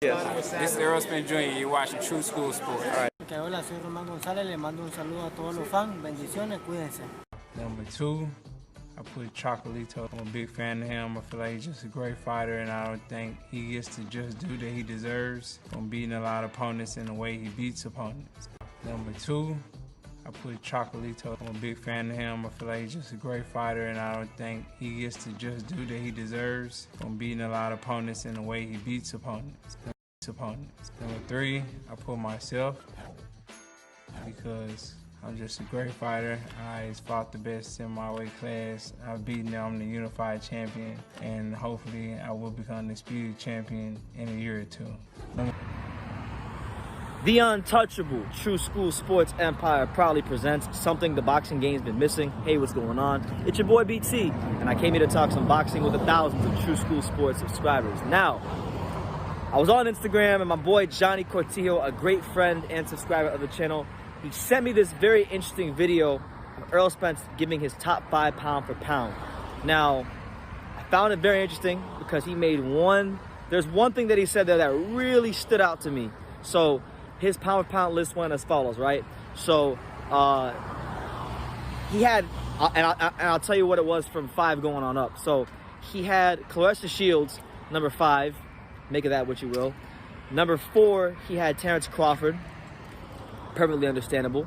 Yes. This is Errol Spence Jr. You're watching True School Sports. All right. Okay, hola, soy Román González. Le mando un saludo a todos los fans. Bendiciones, cuídense. Number 2, I put Chocolito. I'm a big fan of him. I feel like he's just a great fighter, and I don't think he gets to just do that he deserves from beating a lot of opponents in the way he beats opponents. Number 2, I put Chocolito. I'm a big fan of him. I feel like he's just a great fighter, and I don't think he gets to just do that he deserves from beating a lot of opponents in the way he beats opponents. Number 3, I put myself because I'm just a great fighter. I fought the best in my weight class. I've beaten them. I'm the unified champion, and hopefully I will become the disputed champion in a year or two. The untouchable True School Sports Empire proudly presents something the boxing game's been missing. Hey, what's going on? It's your boy BT, and I came here to talk some boxing with the thousands of True School Sports subscribers. Now, I was on Instagram, and my boy Johnny Cortijo, a great friend and subscriber of the channel, he sent me this very interesting video of Errol Spence giving his top 5 pound for pound. Now, I found it very interesting because he made there's one thing that he said there that really stood out to me. So, his pound for pound list went as follows, right? So, he had, and I'll tell you what it was from 5 going on up. So, he had Clarissa Shields, number 5. Make of that what you will. Number 4, he had Terrence Crawford. Perfectly understandable.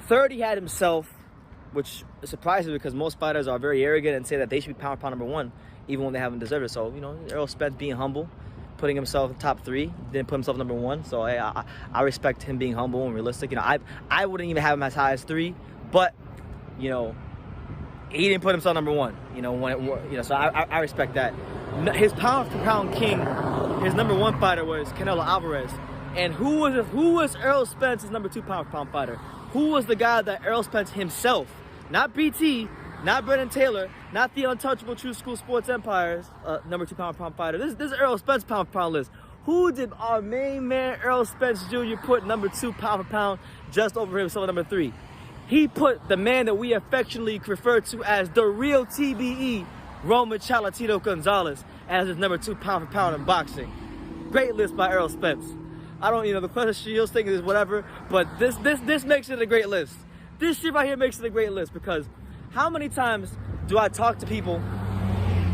3rd, he had himself, which is surprising because most fighters are very arrogant and say that they should be pound for pound number 1, even when they haven't deserved it. So, you know, Errol Spence being humble, putting himself in top 3, didn't put himself number 1. So I respect him being humble and realistic. You know, I wouldn't even have him as high as 3, but you know, he didn't put himself number 1. You know, so I respect that. His pound for pound king, his number 1 fighter was Canelo Alvarez. And who was Errol Spence's number 2 pound for pound fighter? Who was the guy that Errol Spence himself, not BT, not Brendan Taylor, not the untouchable True School Sports Empire's number 2 pound for pound fighter? This is Errol Spence pound for pound list. Who did our main man Errol Spence Jr. put number 2 pound for pound just over himself number 3? He put the man that we affectionately refer to as the real TBE, Roman Cholatito Gonzalez, as his number 2 pound for pound in boxing. Great list by Errol Spence. I don't, you know, the Clarissa Shields thing is whatever, but this makes it a great list. This shit right here makes it a great list because how many times do I talk to people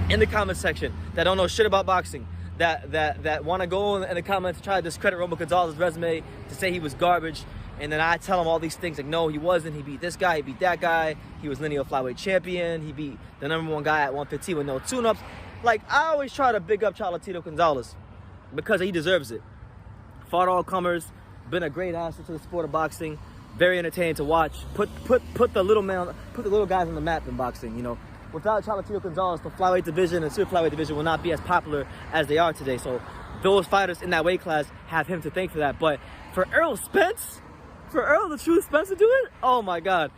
in the comment section that don't know shit about boxing, that want to go in the comments to try to discredit Roman Gonzalez's resume, to say he was garbage, and then I tell them all these things like, no, he wasn't. He beat this guy, he beat that guy, he was lineal flyweight champion, he beat the number 1 guy at 115 with no tune-ups. Like, I always try to big up Cholatito Gonzalez because he deserves it. Fought all comers, been a great asset to the sport of boxing, very entertaining to watch. Put the little guys on the map in boxing. You know, without Cholatito Gonzalez, the flyweight division and super flyweight division will not be as popular as they are today. So those fighters in that weight class have him to thank for that. But for Errol Spence, for Errol the True Spence to do it, oh my God,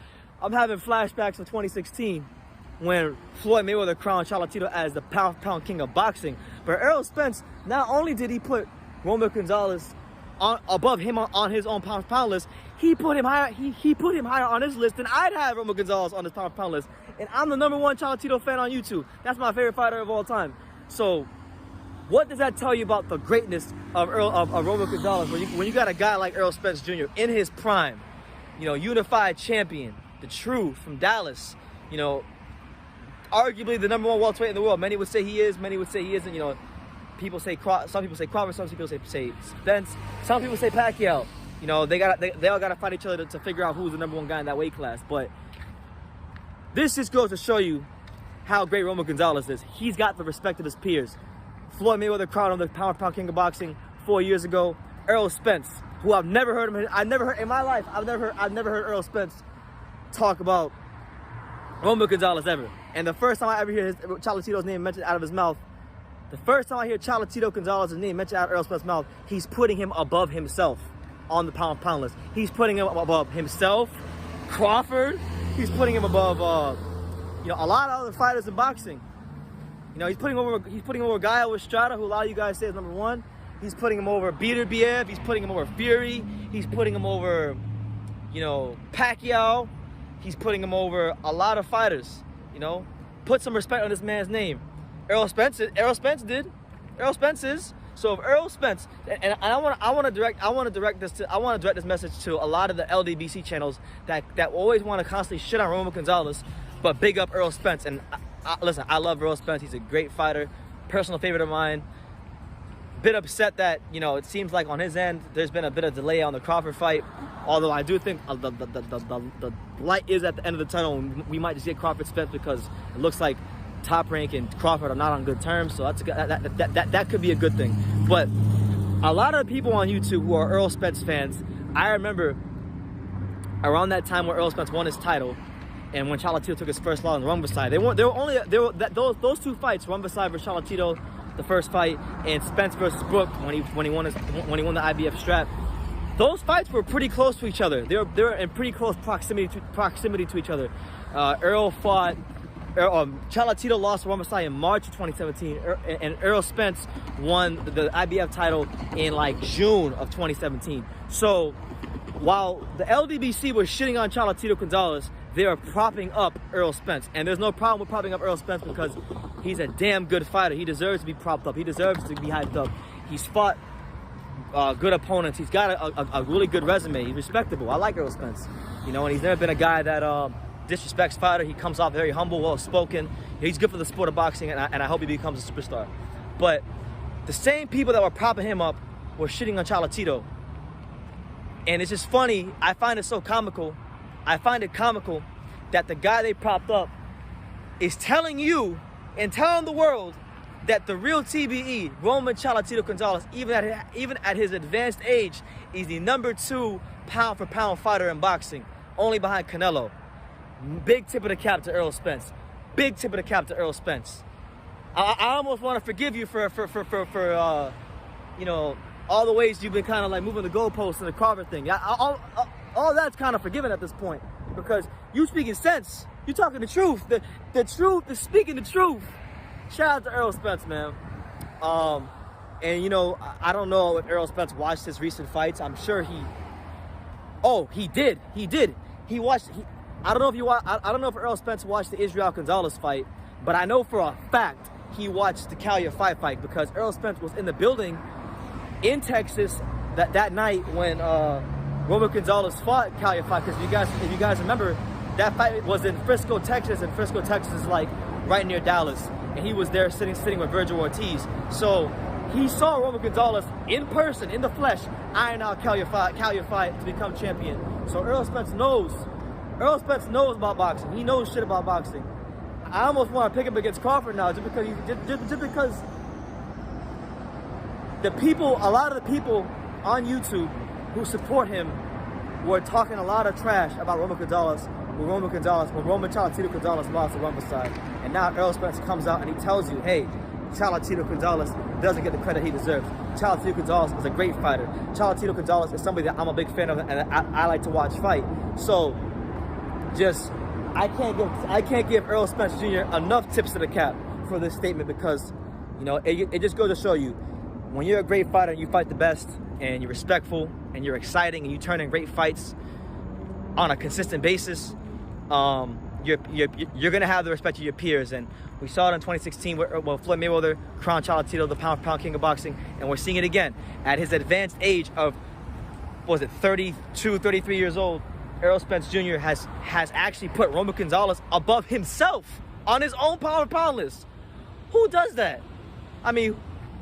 I'm having flashbacks of 2016 when Floyd Mayweather crowned Cholatito as the pound for pound king of boxing. But Errol Spence, not only did he put Roman Gonzalez above him on his own pound for pound list, he put him higher. He put him higher on his list than I'd have Roman Gonzalez on his pound for pound list. And I'm the number 1 Cholatito fan on YouTube. That's my favorite fighter of all time. So, what does that tell you about the greatness of Roman Gonzalez when you got a guy like Errol Spence Jr. in his prime, you know, unified champion, the truth from Dallas, you know, arguably the number 1 welterweight in the world. Many would say he is, many would say he isn't. You know, some people say Crawford, some people say Spence, some people say Pacquiao. You know, they all gotta fight each other to figure out who's the number 1 guy in that weight class. But this just goes to show you how great Roman Gonzalez is. He's got the respect of his peers. Floyd Mayweather crowned him the pound for pound king of boxing 4 years ago. Errol Spence, who I've never heard him. I've never heard Errol Spence talk about Roman Gonzalez ever. And the first time I ever hear Cholatito's name mentioned out of his mouth, the first time I hear Cholatito Gonzalez's name mentioned out of Errol Spence's mouth, he's putting him above himself on the pound for pound list. He's putting him above himself, Crawford. He's putting him above, you know, a lot of other fighters in boxing. You know, he's putting over Gaio Estrada, who a lot of you guys say is number 1. He's putting him over Beterbiev. He's putting him over Fury. He's putting him over, you know, Pacquiao. He's putting him over a lot of fighters. You know, put some respect on this man's name. Errol Spence did. Errol Spence is. So if Errol Spence, and I want to direct this message to a lot of the LDBC channels that always want to constantly shit on Roman Gonzalez, but big up Errol Spence. And listen, I love Errol Spence. He's a great fighter, personal favorite of mine. Bit upset that, you know, it seems like on his end there's been a bit of delay on the Crawford fight. Although I do think the light is at the end of the tunnel, and we might just get Crawford Spence because it looks like Top Rank and Crawford are not on good terms. So that could be a good thing. But a lot of the people on YouTube who are Errol Spence fans, I remember around that time when Errol Spence won his title, and when Cholatito took his first loss on the Rumba side, those two fights, Rumba side versus Cholatito, the first fight, and Spence versus Brook when he won the IBF strap. Those fights were pretty close to each other. They were in pretty close proximity to each other. Cholatito lost to Rumba in March of 2017, and Errol Spence won the IBF title in like June of 2017. So while the LDBC was shitting on Cholatito Gonzalez, they are propping up Errol Spence. And there's no problem with propping up Errol Spence because he's a damn good fighter. He deserves to be propped up. He deserves to be hyped up. He's fought good opponents. He's got a really good resume. He's respectable. I like Errol Spence. You know, and he's never been a guy that disrespects fighter. He comes off very humble, well-spoken. He's good for the sport of boxing, and I hope he becomes a superstar. But the same people that were propping him up were shitting on Cholatito. And it's just funny. I find it so comical. I find it comical that the guy they propped up is telling you and telling the world that the real TBE, Roman Cholatito Gonzalez, even at his advanced age, is the #2 pound-for-pound fighter in boxing, only behind Canelo. Big tip of the cap to Errol Spence. Big tip of the cap to Errol Spence. I almost want to forgive you for you know, all the ways you've been kind of like moving the goalposts and the Crawford thing. All that's kind of forgiven at this point because you speaking sense. You talking the truth. The truth is speaking the truth. Shout out to Errol Spence, man. And you know, I don't know if Errol Spence watched his recent fights. I'm sure he did. He watched. I don't know if Errol Spence watched the Israel Gonzalez fight, but I know for a fact he watched the Calya fight because Errol Spence was in the building in Texas that night when Roman Gonzalez fought Calya fight. Because if you guys remember, that fight was in Frisco, Texas, and Frisco, Texas is like right near Dallas. And he was there sitting with Virgil Ortiz. So he saw Roman Gonzalez in person, in the flesh, iron out Calya fight to become champion. So Errol Spence knows about boxing. He knows shit about boxing. I almost want to pick up against Crawford now just because a lot of the people on YouTube who support him were talking a lot of trash about Roman Gonzalez when Roman Cholatito Gonzalez lost the Rumble side. And now Errol Spence comes out and he tells you, hey, Cholatito Gonzalez doesn't get the credit he deserves. Cholatito Gonzalez is a great fighter. Cholatito Gonzalez is somebody that I'm a big fan of and I like to watch fight. So I can't give Errol Spence Jr. enough tips to the cap for this statement because, you know, it just goes to show you when you're a great fighter and you fight the best and you're respectful and you're exciting and you turn in great fights on a consistent basis, you're gonna have the respect of your peers. And we saw it in 2016 where Floyd Mayweather crowned Cholatito the pound-for-pound king of boxing, and we're seeing it again at his advanced age of, what was it, 32, 33 years old. Errol Spence Jr. has actually put Roman Gonzalez above himself on his own pound-for-pound list. Who does that? I mean,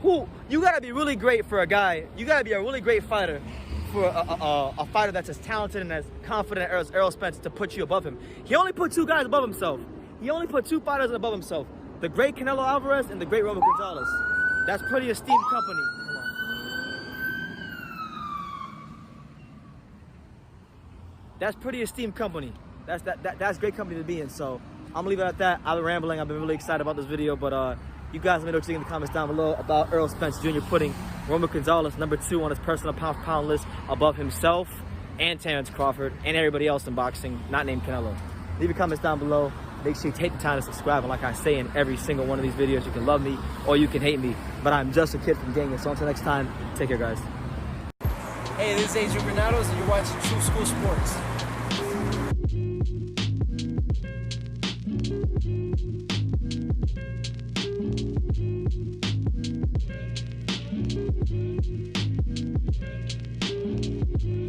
you gotta be really great for a guy. You gotta be a really great fighter for a fighter that's as talented and as confident as Errol Spence to put you above him. He only put two guys above himself. He only put two fighters above himself. The great Canelo Alvarez and the great Roman Gonzalez. That's pretty esteemed company. That's pretty esteemed company. That's great company to be in. So I'm gonna leave it at that. I've been rambling. I've been really excited about this video, but you guys let me know what you think in the comments down below about Errol Spence Jr. putting Roman Gonzalez #2 on his personal pound-for-pound list above himself and Terrence Crawford and everybody else in boxing, not named Canelo. Leave your comments down below. Make sure you take the time to subscribe. And like I say in every single one of these videos, you can love me or you can hate me, but I'm just a kid from Daniel. So until next time, take care, guys. Hey, this is Adrian Granados, and you're watching True School Sports.